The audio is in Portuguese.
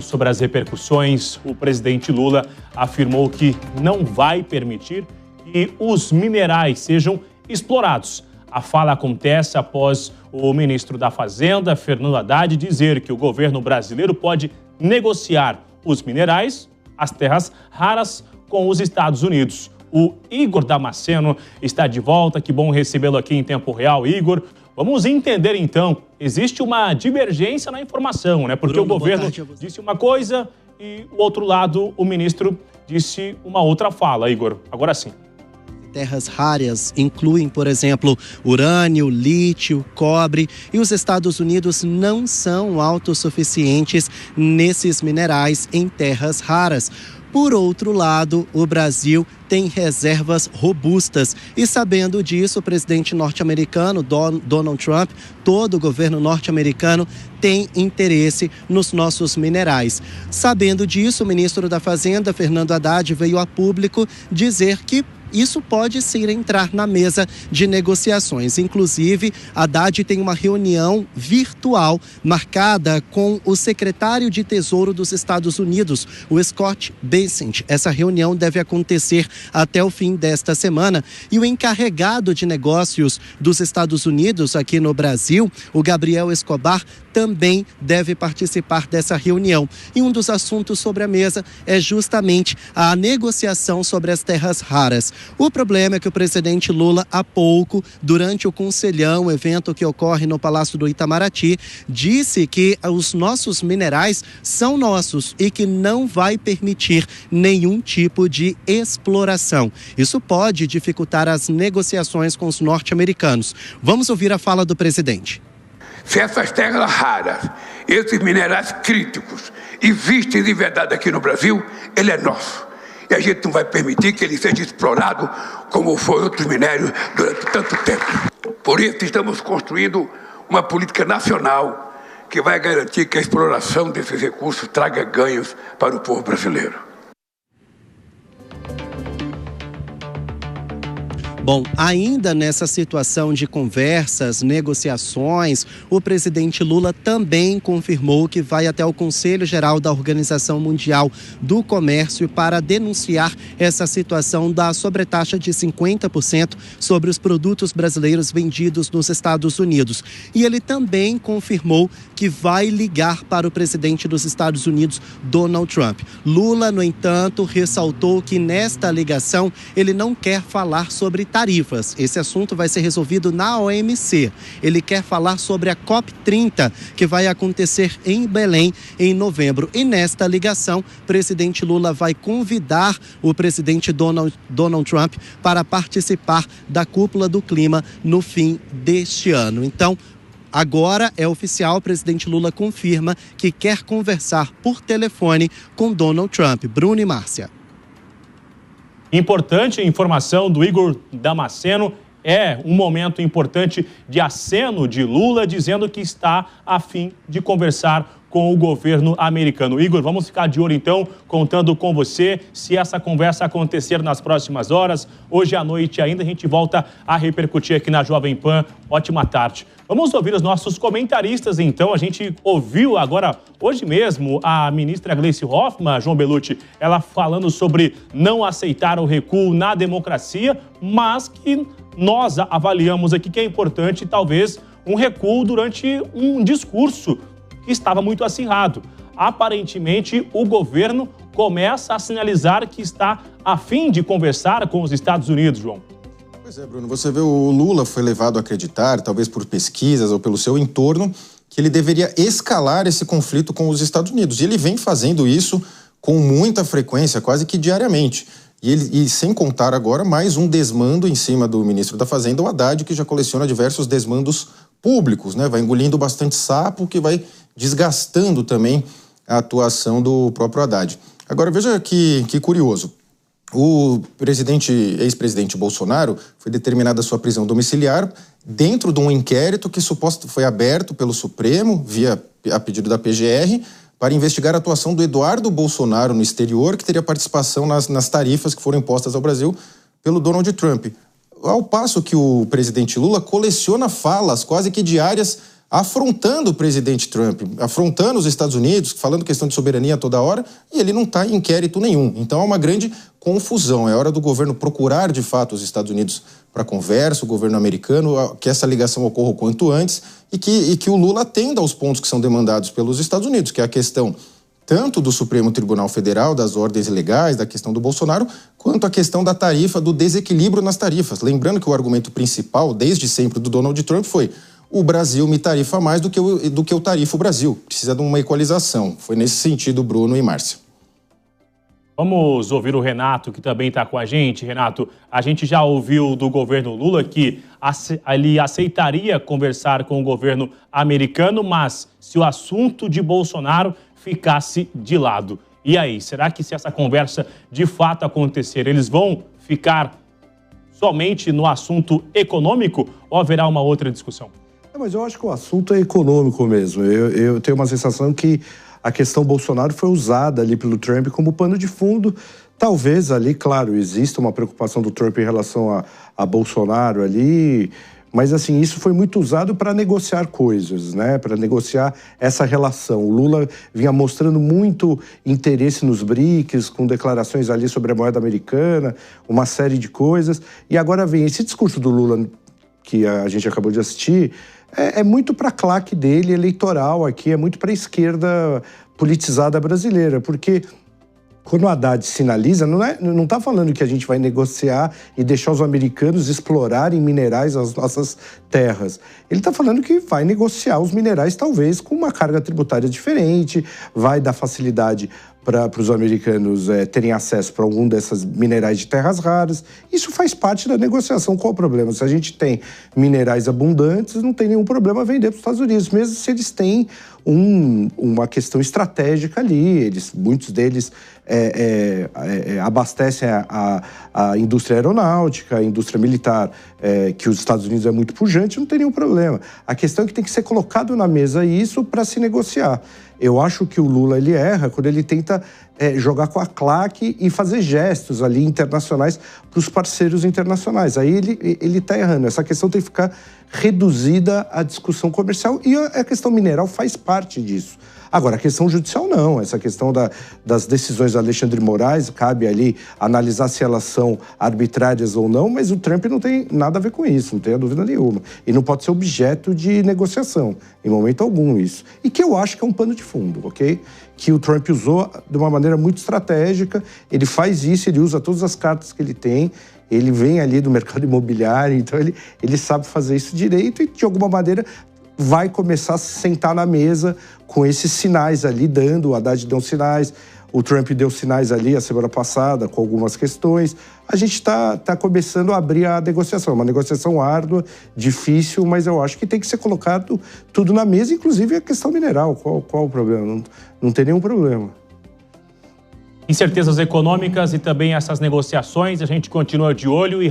Sobre as repercussões, o presidente Lula afirmou que não vai permitir que os minerais sejam explorados. A fala acontece após o ministro da Fazenda, Fernando Haddad, dizer que o governo brasileiro pode negociar os minerais, as terras raras, com os Estados Unidos. O Igor Damasceno está de volta, que bom recebê-lo aqui em tempo real, Igor. Vamos entender então, existe uma divergência na informação, né? Porque Bruno, o governo disse uma coisa e o outro lado, o ministro, disse uma outra fala, Igor. Agora sim. Terras raras incluem, por exemplo, urânio, lítio, cobre, e os Estados Unidos não são autossuficientes nesses minerais em terras raras. Por outro lado, o Brasil tem reservas robustas e, sabendo disso, o presidente norte-americano, Donald Trump, todo o governo norte-americano tem interesse nos nossos minerais. Sabendo disso, o ministro da Fazenda, Fernando Haddad, veio a público dizer que isso pode sim entrar na mesa de negociações. Inclusive, Haddad tem uma reunião virtual marcada com o secretário de Tesouro dos Estados Unidos, o Scott Bessent. Essa reunião deve acontecer até o fim desta semana. E o encarregado de negócios dos Estados Unidos aqui no Brasil, o Gabriel Escobar, também deve participar dessa reunião. E um dos assuntos sobre a mesa é justamente a negociação sobre as terras raras. O problema é que o presidente Lula, há pouco, durante o Conselhão, evento que ocorre no Palácio do Itamaraty, disse que os nossos minerais são nossos e que não vai permitir nenhum tipo de exploração. Isso pode dificultar as negociações com os norte-americanos. Vamos ouvir a fala do presidente. Se essas terras raras, esses minerais críticos, existem de verdade aqui no Brasil, ele é nosso. E a gente não vai permitir que ele seja explorado como foi outros minérios durante tanto tempo. Por isso, estamos construindo uma política nacional que vai garantir que a exploração desses recursos traga ganhos para o povo brasileiro. Bom, ainda nessa situação de conversas, negociações, o presidente Lula também confirmou que vai até o Conselho Geral da Organização Mundial do Comércio para denunciar essa situação da sobretaxa de 50% sobre os produtos brasileiros vendidos nos Estados Unidos. E ele também confirmou que vai ligar para o presidente dos Estados Unidos, Donald Trump. Lula, no entanto, ressaltou que nesta ligação ele não quer falar sobre tarifas. Esse assunto vai ser resolvido na OMC. Ele quer falar sobre a COP30, que vai acontecer em Belém em novembro. E nesta ligação, o presidente Lula vai convidar o presidente Donald Trump para participar da cúpula do clima no fim deste ano. Então, agora é oficial, o presidente Lula confirma que quer conversar por telefone com Donald Trump. Bruno e Márcia. Importante informação do Igor Damasceno, é um momento importante de aceno de Lula, dizendo que está a fim de conversar com o governo americano. Igor, vamos ficar de olho então, contando com você, se essa conversa acontecer nas próximas horas. Hoje à noite ainda a gente volta a repercutir aqui na Jovem Pan. Ótima tarde. Vamos ouvir os nossos comentaristas então. A gente ouviu agora, hoje mesmo, a ministra Gleice Hoffmann, João Belutti, ela falando sobre não aceitar o recuo na democracia, mas que nós avaliamos aqui que é importante, talvez, um recuo durante um discurso que estava muito acirrado. Aparentemente, o governo começa a sinalizar que está a fim de conversar com os Estados Unidos, João. Pois é, Bruno, você vê, o Lula foi levado a acreditar, talvez por pesquisas ou pelo seu entorno, que ele deveria escalar esse conflito com os Estados Unidos. E ele vem fazendo isso com muita frequência, quase que diariamente. E sem contar agora mais um desmando em cima do ministro da Fazenda, o Haddad, que já coleciona diversos desmandos públicos, né? Vai engolindo bastante sapo, que vai desgastando também a atuação do próprio Haddad. Agora, veja que curioso. O ex-presidente Bolsonaro foi determinada a sua prisão domiciliar dentro de um inquérito que foi aberto pelo Supremo, a pedido da PGR, para investigar a atuação do Eduardo Bolsonaro no exterior, que teria participação nas tarifas que foram impostas ao Brasil pelo Donald Trump. Ao passo que o presidente Lula coleciona falas quase que diárias afrontando o presidente Trump, afrontando os Estados Unidos, falando questão de soberania toda hora, e ele não está em inquérito nenhum. Então é uma grande confusão. É hora do governo procurar, de fato, os Estados Unidos para conversa, o governo americano, que essa ligação ocorra o quanto antes e que o Lula atenda aos pontos que são demandados pelos Estados Unidos, que é a questão tanto do Supremo Tribunal Federal, das ordens legais, da questão do Bolsonaro, quanto a questão da tarifa, do desequilíbrio nas tarifas. Lembrando que o argumento principal, desde sempre, do Donald Trump foi: o Brasil me tarifa mais do que eu tarifo o Brasil. Precisa de uma equalização. Foi nesse sentido, Bruno e Márcia. Vamos ouvir o Renato, que também está com a gente. Renato, a gente já ouviu do governo Lula que ele aceitaria conversar com o governo americano, mas se o assunto de Bolsonaro ficasse de lado. E aí, será que se essa conversa de fato acontecer, eles vão ficar somente no assunto econômico ou haverá uma outra discussão? Mas eu acho que o assunto é econômico mesmo. Eu tenho uma sensação que a questão Bolsonaro foi usada ali pelo Trump como pano de fundo. Talvez ali, claro, exista uma preocupação do Trump em relação a Bolsonaro ali, mas assim, isso foi muito usado para negociar coisas, né? Para negociar essa relação. O Lula vinha mostrando muito interesse nos BRICS, com declarações ali sobre a moeda americana, uma série de coisas. E agora vem esse discurso do Lula, que a gente acabou de assistir, é muito para a claque dele eleitoral aqui, é muito para a esquerda politizada brasileira, porque quando o Haddad sinaliza, não está falando que a gente vai negociar e deixar os americanos explorarem minerais as nossas terras. Ele está falando que vai negociar os minerais, talvez, com uma carga tributária diferente, vai dar facilidade para os americanos terem acesso para algum dessas minerais de terras raras. Isso faz parte da negociação. Qual o problema? Se a gente tem minerais abundantes, não tem nenhum problema vender para os Estados Unidos, mesmo se eles têm uma questão estratégica ali. Muitos deles abastecem a indústria aeronáutica, a indústria militar, que os Estados Unidos é muito pujante, não tem nenhum problema. A questão é que tem que ser colocado na mesa isso para se negociar. Eu acho que o Lula ele erra quando ele tenta jogar com a claque e fazer gestos ali internacionais para os parceiros internacionais. Aí ele está errando. Essa questão tem que ficar reduzida à discussão comercial e a questão mineral faz parte disso. Agora, a questão judicial não. Essa questão das decisões do Alexandre de Moraes, cabe ali analisar se elas são arbitrárias ou não, mas o Trump não tem nada a ver com isso, não tenha dúvida nenhuma. E não pode ser objeto de negociação, em momento algum isso. E que eu acho que é um pano de fundo, ok? Que o Trump usou de uma maneira muito estratégica, ele faz isso, ele usa todas as cartas que ele tem, ele vem ali do mercado imobiliário, então ele sabe fazer isso direito e, de alguma maneira, vai começar a sentar na mesa com esses sinais ali, o Haddad deu sinais, o Trump deu sinais ali a semana passada com algumas questões. A gente está começando a abrir a negociação, uma negociação árdua, difícil, mas eu acho que tem que ser colocado tudo na mesa, inclusive a questão mineral. Qual o problema? Não tem nenhum problema. Incertezas econômicas e também essas negociações, a gente continua de olho e